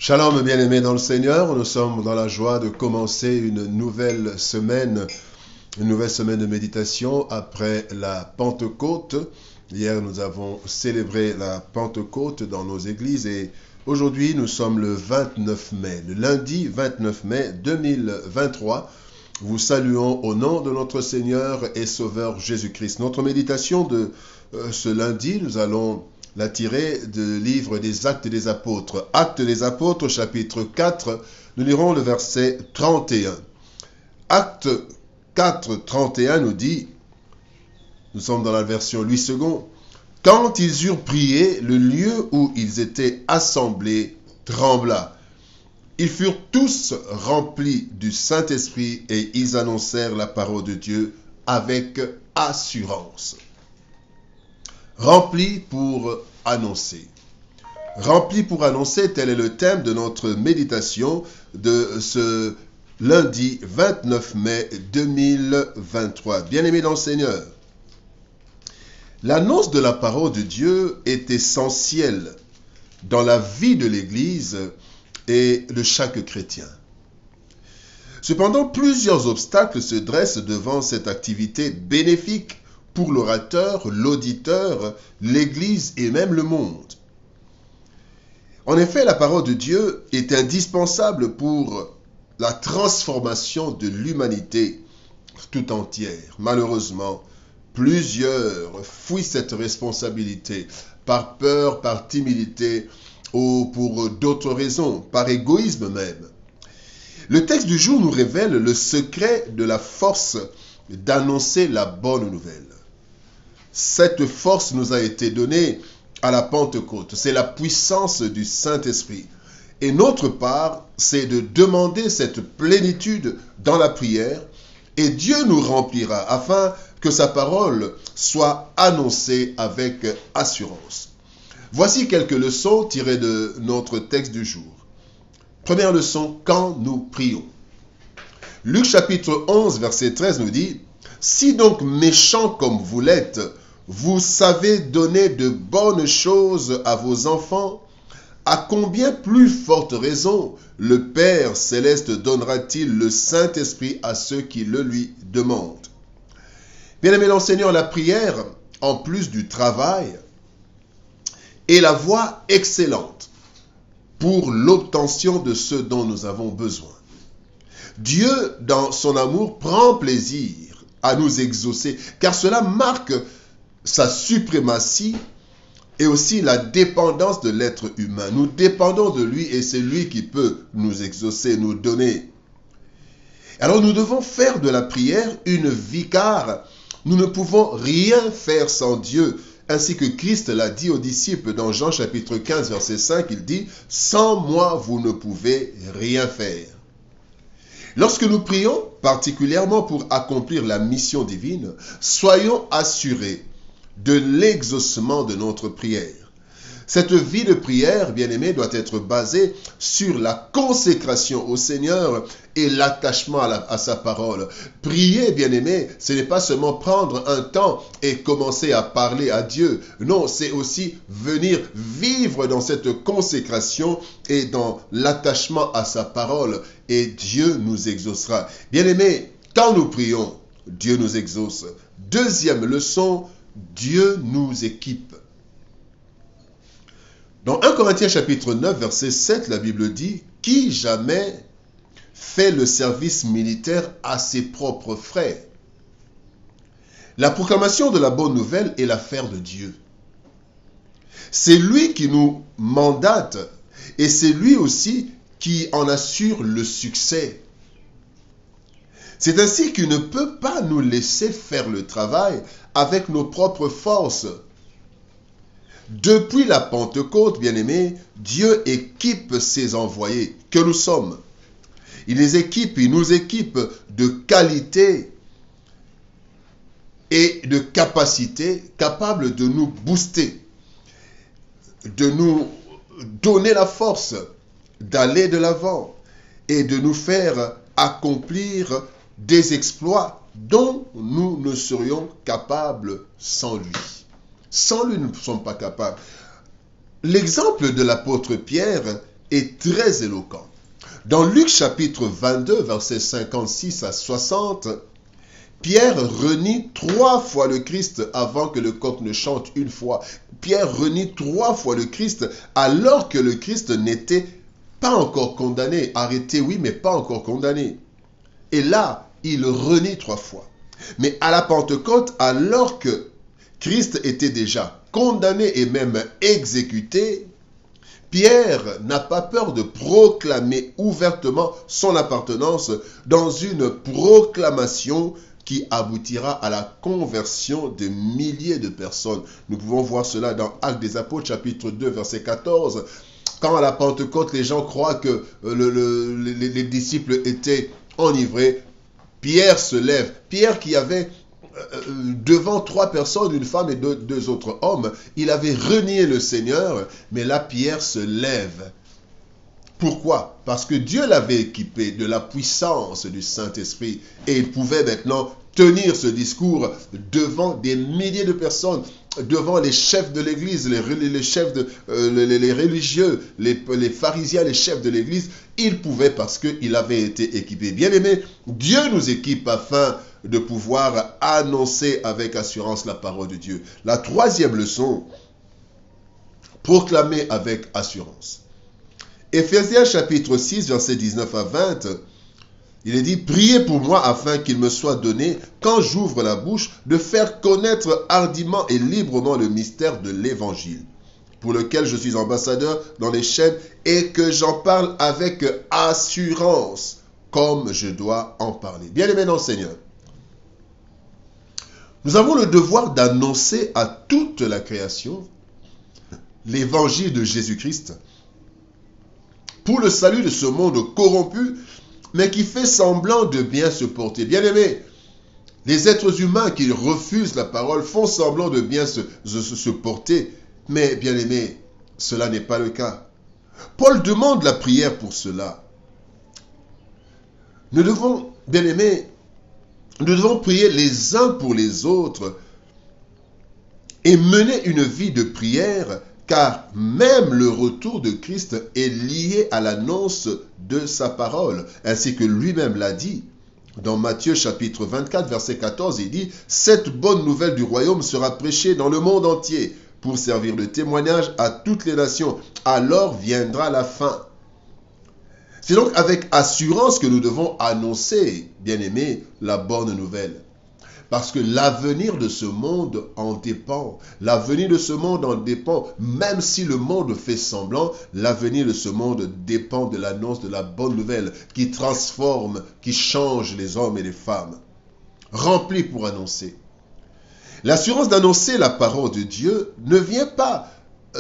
Shalom, bien-aimés dans le Seigneur, nous sommes dans la joie de commencer une nouvelle semaine de méditation après la Pentecôte. Hier, nous avons célébré la Pentecôte dans nos églises et aujourd'hui, nous sommes le 29 mai, le lundi 29 mai 2023. Vous saluons au nom de notre Seigneur et Sauveur Jésus-Christ. Notre méditation de ce lundi, nous allons la tirer du livre des Actes des Apôtres. Actes des Apôtres, chapitre 4, nous lirons le verset 31. Acte 4, 31 nous dit, nous sommes dans la version Louis II, « Quand ils eurent prié, le lieu où ils étaient assemblés trembla. Ils furent tous remplis du Saint-Esprit et ils annoncèrent la parole de Dieu avec assurance. » Rempli pour annoncer. Rempli pour annoncer, tel est le thème de notre méditation de ce lundi 29 mai 2023. Bien-aimés dans le Seigneur, l'annonce de la parole de Dieu est essentielle dans la vie de l'Église et de chaque chrétien. Cependant, plusieurs obstacles se dressent devant cette activité bénéfique pour l'orateur, l'auditeur, l'Église et même le monde. En effet, la parole de Dieu est indispensable pour la transformation de l'humanité tout entière. Malheureusement, plusieurs fuient cette responsabilité par peur, par timidité ou pour d'autres raisons, par égoïsme même. Le texte du jour nous révèle le secret de la force d'annoncer la bonne nouvelle. Cette force nous a été donnée à la Pentecôte. C'est la puissance du Saint-Esprit. Et notre part, c'est de demander cette plénitude dans la prière et Dieu nous remplira afin que sa parole soit annoncée avec assurance. Voici quelques leçons tirées de notre texte du jour. Première leçon, quand nous prions. Luc chapitre 11, verset 13 nous dit « Si donc méchants comme vous l'êtes, vous savez donner de bonnes choses à vos enfants, à combien plus forte raison le Père céleste donnera-t-il le Saint-Esprit à ceux qui le lui demandent ?» Bien-aimés dans le Seigneur, la prière, en plus du travail, est la voie excellente pour l'obtention de ce dont nous avons besoin. Dieu, dans son amour, prend plaisir à nous exaucer, car cela marque sa suprématie et aussi la dépendance de l'être humain. Nous dépendons de lui et c'est lui qui peut nous exaucer, nous donner. Alors nous devons faire de la prière une vie, car nous ne pouvons rien faire sans Dieu. Ainsi que Christ l'a dit aux disciples dans Jean chapitre 15, verset 5, il dit « Sans moi, vous ne pouvez rien faire ». Lorsque nous prions, particulièrement pour accomplir la mission divine, soyons assurés de l'exaucement de notre prière. Cette vie de prière, bien-aimée, doit être basée sur la consécration au Seigneur et l'attachement à sa parole. Prier, bien-aimé, ce n'est pas seulement prendre un temps et commencer à parler à Dieu. Non, c'est aussi venir vivre dans cette consécration et dans l'attachement à sa parole. Et Dieu nous exaucera. Bien-aimé, quand nous prions, Dieu nous exauce. Deuxième leçon, Dieu nous équipe. Dans 1 Corinthiens chapitre 9, verset 7, la Bible dit « Qui jamais fait le service militaire à ses propres frais ?» La proclamation de la bonne nouvelle est l'affaire de Dieu. C'est lui qui nous mandate et c'est lui aussi qui en assure le succès. C'est ainsi qu'il ne peut pas nous laisser faire le travail avec nos propres forces. Depuis la Pentecôte, bien-aimés, Dieu équipe ses envoyés, que nous sommes. Il nous équipe de qualité et de capacité capables de nous booster, de nous donner la force d'aller de l'avant et de nous faire accomplir des exploits dont nous ne serions capables sans lui. Sans lui, nous ne sommes pas capables. L'exemple de l'apôtre Pierre est très éloquent. Dans Luc chapitre 22, versets 56 à 60, Pierre renie 3 fois le Christ avant que le coq ne chante une fois. Pierre renie 3 fois le Christ alors que le Christ n'était pas encore condamné. Arrêté, oui, mais pas encore condamné. Et là, il renie 3 fois. Mais à la Pentecôte, alors que Christ était déjà condamné et même exécuté, Pierre n'a pas peur de proclamer ouvertement son appartenance dans une proclamation qui aboutira à la conversion de milliers de personnes. Nous pouvons voir cela dans Actes des Apôtres, chapitre 2, verset 14. Quand à la Pentecôte, les gens croient que les disciples étaient enivrés, Pierre se lève. Pierre qui avait devant 3 personnes, une femme et 2 autres hommes, il avait renié le Seigneur, mais là Pierre se lève. Pourquoi? Parce que Dieu l'avait équipé de la puissance du Saint-Esprit et il pouvait maintenant tenir ce discours devant des milliers de personnes, devant les chefs de l'Église, les chefs les religieux, les pharisiens, les chefs de l'Église. Il pouvait parce qu'il avait été équipé. Bien-aimés, Dieu nous équipe afin de pouvoir annoncer avec assurance la parole de Dieu. La 3e leçon, proclamer avec assurance. Éphésiens chapitre 6, versets 19 à 20, il est dit, « Priez pour moi afin qu'il me soit donné, quand j'ouvre la bouche, de faire connaître hardiment et librement le mystère de l'Évangile, pour lequel je suis ambassadeur dans les chaînes et que j'en parle avec assurance, comme je dois en parler. » Bien-aimés dans le Seigneur, nous avons le devoir d'annoncer à toute la création l'évangile de Jésus-Christ pour le salut de ce monde corrompu, mais qui fait semblant de bien se porter. Bien-aimés, les êtres humains qui refusent la parole font semblant de bien se porter, mais bien-aimés, cela n'est pas le cas. Paul demande la prière pour cela. Nous devons, bien-aimés, nous devons prier les uns pour les autres et mener une vie de prière, car même le retour de Christ est lié à l'annonce de sa parole, ainsi que lui-même l'a dit. Dans Matthieu chapitre 24, verset 14, il dit « Cette bonne nouvelle du royaume sera prêchée dans le monde entier pour servir de témoignage à toutes les nations. Alors viendra la fin. » C'est donc avec assurance que nous devons annoncer, bien-aimés, la bonne nouvelle. Parce que l'avenir de ce monde en dépend. L'avenir de ce monde en dépend. Même si le monde fait semblant, l'avenir de ce monde dépend de l'annonce de la bonne nouvelle qui transforme, qui change les hommes et les femmes. Remplis pour annoncer. L'assurance d'annoncer la parole de Dieu ne vient pas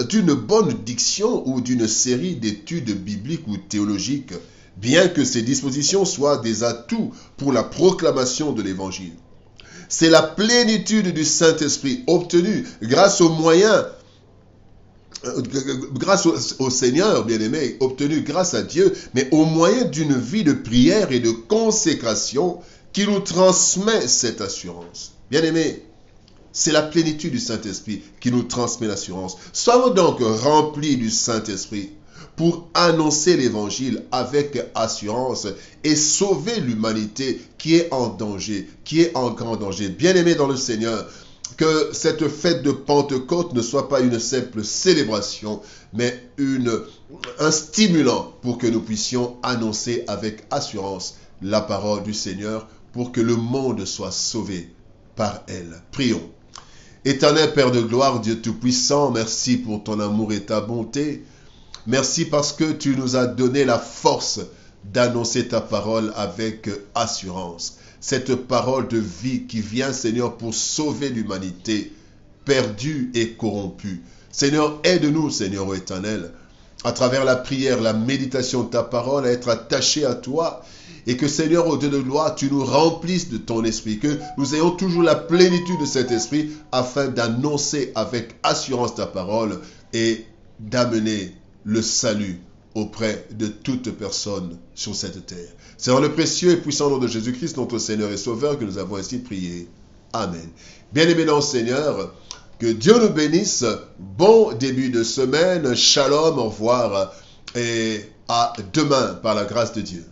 d'une bonne diction ou d'une série d'études bibliques ou théologiques, bien que ces dispositions soient des atouts pour la proclamation de l'Évangile. C'est la plénitude du Saint-Esprit obtenue grâce aux moyens, grâce au Seigneur, bien-aimé, obtenue grâce à Dieu, mais au moyen d'une vie de prière et de consécration qui nous transmet cette assurance. Bien-aimé, c'est la plénitude du Saint-Esprit qui nous transmet l'assurance. Soyons donc remplis du Saint-Esprit pour annoncer l'Évangile avec assurance et sauver l'humanité qui est en danger, qui est en grand danger. Bien-aimés dans le Seigneur, que cette fête de Pentecôte ne soit pas une simple célébration, mais un stimulant pour que nous puissions annoncer avec assurance la parole du Seigneur pour que le monde soit sauvé par elle. Prions. Éternel Père de gloire, Dieu Tout-Puissant, merci pour ton amour et ta bonté. Merci parce que tu nous as donné la force d'annoncer ta parole avec assurance. Cette parole de vie qui vient, Seigneur, pour sauver l'humanité perdue et corrompue. Seigneur, aide-nous, Seigneur éternel, à travers la prière, la méditation de ta parole, à être attachés à toi. Et que, Seigneur, au Dieu de gloire, tu nous remplisses de ton esprit, que nous ayons toujours la plénitude de cet esprit afin d'annoncer avec assurance ta parole et d'amener le salut auprès de toute personne sur cette terre. C'est dans le précieux et puissant nom de Jésus-Christ, notre Seigneur et Sauveur, que nous avons ainsi prié. Amen. Bien-aimés dans le Seigneur, que Dieu nous bénisse. Bon début de semaine. Shalom, au revoir. et à demain par la grâce de Dieu.